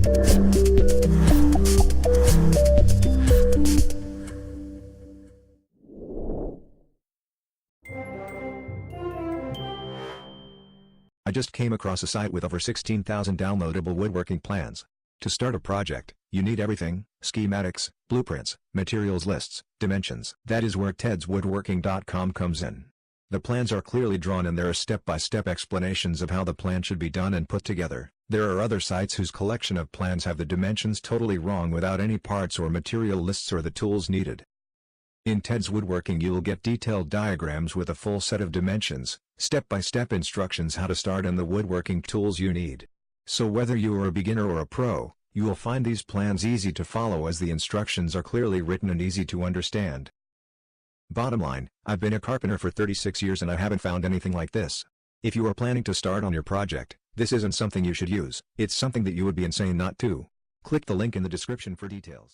I just came across a site with over 16,000 downloadable woodworking plans. To start a project, you need everything: schematics, blueprints, materials lists, dimensions. That is where tedswoodworking.com comes in. The plans are clearly drawn and there are step-by-step explanations of how the plan should be done and put together. There are other sites whose collection of plans have the dimensions totally wrong without any parts or material lists or the tools needed. In Ted's Woodworking you will get detailed diagrams with a full set of dimensions, step-by-step instructions how to start and the woodworking tools you need. So whether you are a beginner or a pro, you will find these plans easy to follow as the instructions are clearly written and easy to understand. Bottom line, I've been a carpenter for 36 years and I haven't found anything like this. If you are planning to start on your project, this isn't something you should use. It's something that you would be insane not to. Click the link in the description for details.